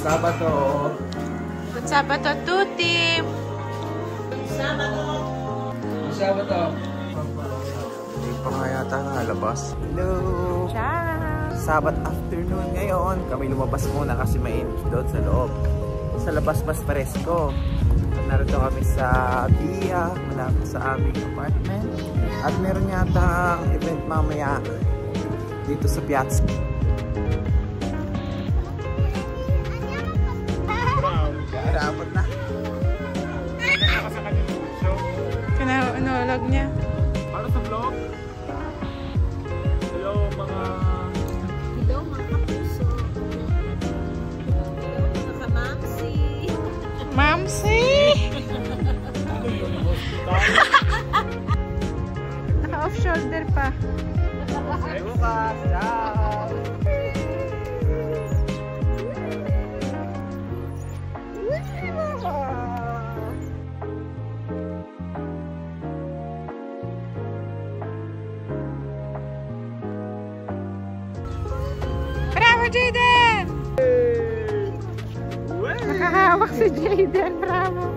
Sabato. Good Sabato a tutti. Sabato. Hindi pa nga yata nalabas. Hello. Ciao. Sabat afternoon ngayon. Kami lumabas muna kasi mainit doon sa loob. Sa labas mas presko. Narito kami sa Via, malapit sa aming apartment. At meron yata event mamaya dito sa Piazza. Dapat na. Kinaulog niya. Para sa vlog. Hello mga kapuso. Hello mga kamamsi. Mamsi! Naka-off shoulder pa. Ay, bukas. Ciao. Bravo, Jaden! Nakahawak si Jaden. Bravo.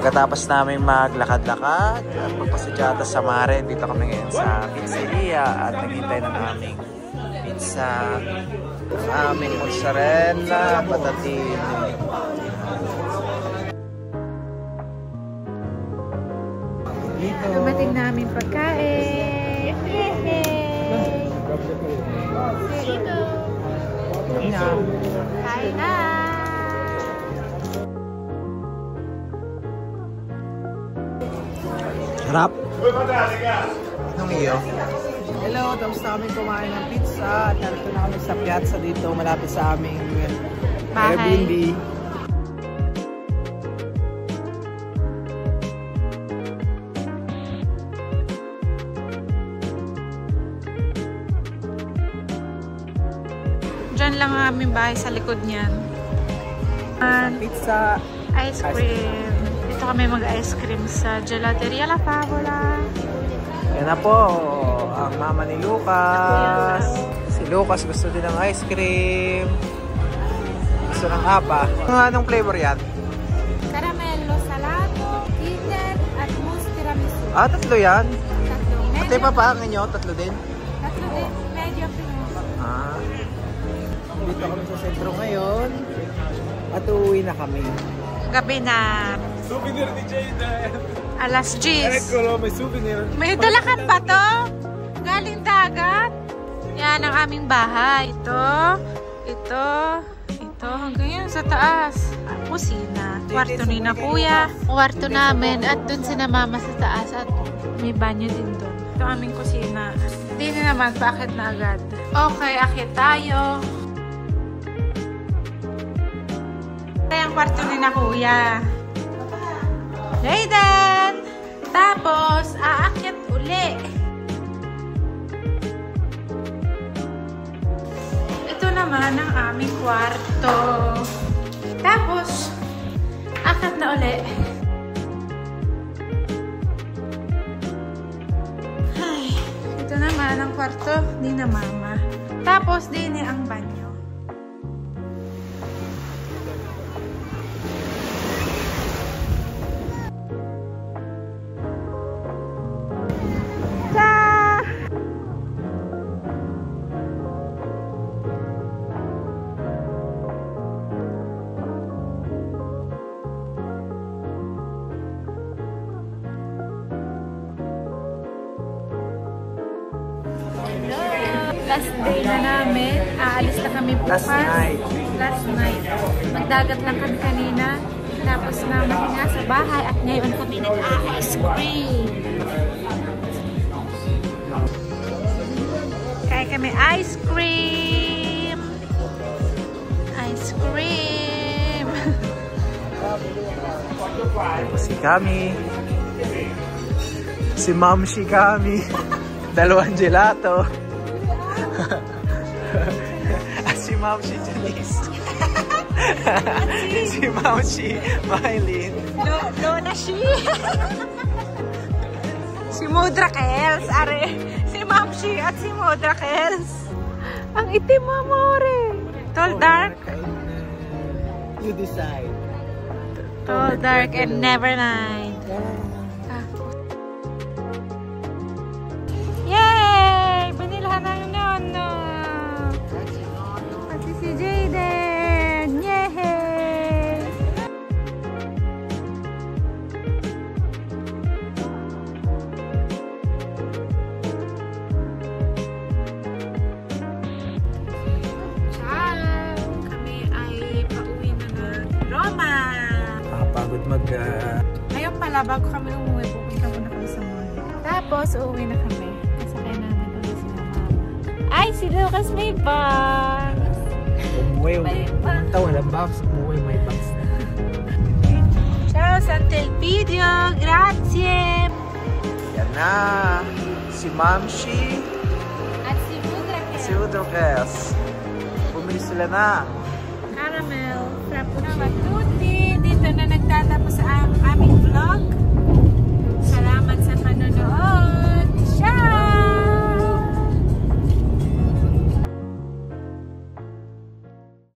Pagkatapos namin maglakad-lakad at magpasadyata sa mare, dito kami ngayon sa pizzeria at naghintay ng aming pizza, aming mozzarella, patatin. Dumating na aming pagkain. Kain na! Harap! Anong iyo? Hello, tapos na kami kumain ng pizza at narito na kami sa piazza dito malapit sa aming Airbnb. Diyan lang ang aming bahay sa likod niyan. Pizza! Ice cream. Dito kami mag-ice cream sa Gelateria La Favola. Yan na po, ang mama ni Lucas. Si Lucas gusto din ng ice cream. Gusto ng apa. Anong flavor yan? Caramello salato, kinder, at mousse tiramisu. Ah, tatlo yan? Tatlo. Pati pa ang inyo? Tatlo din? Tatlo din. Medyo pinuso. Ah. Dito kami sa sentro ngayon. At uuwi na kami. Gabi na. souvenir ni Jaden. Alas 10. Eccolo, may souvenir. May dala ka pa to? Galing dagat? Yan ang aming bahay. Ito, hanggang yan sa taas. Kusina. Kwarto ni na kuya. Kwarto namin. At dun si na mama sa taas. At may banyo din dun. Ito aming kusina. Hindi na naman. Bakit na agad? Okay, akit tayo. Ito yung kwarto ni na kuya. Jaden! Tapos, aakyat uli. Ito naman ang aming kwarto. Tapos, akyat na uli. Ay, ito naman ang kwarto ni na mama. Tapos, din ang banyo. Last day na namin. Aalis na kami bukas. Last night. Last night. Magdagat lang kami kanina. Tapos na mahinga sa bahay at ngayon kami nag-ice cream. Kaya kami ice cream. Ice cream. Si Kami. Si Mamshi Kami. Dalawang gelato. At si Mamshi Janice. Si Mamshi Mylene. Lona she. Si Mudra Kels. Are. Si Mamshi at si Mudra Kels. Ang itim mo, amore. Tall, dark. You decide. Tall, dark, and never night. Yay! Binilhan na yung Nono. Pati si Jaden. Yay! Ciao! Kami ay pauwi na ng Roma. Nakapagod mag... Ngayon pala, bago kami umuwi, pupunta muna kami sa mall. Tapos, uuwi na kami. Kasakay namin ulit si mama. Ay, si Lucas may box! Umuwi. Pumunta, walang box. Umuwi, may box na. Ciao, until video. Grazie! Yan na. Si Mamshi. At si Mudra Si Udrokes. Bumili sila na. Caramel. Frappuccino. Tutti! Dito na nagtatapos ang aming vlog.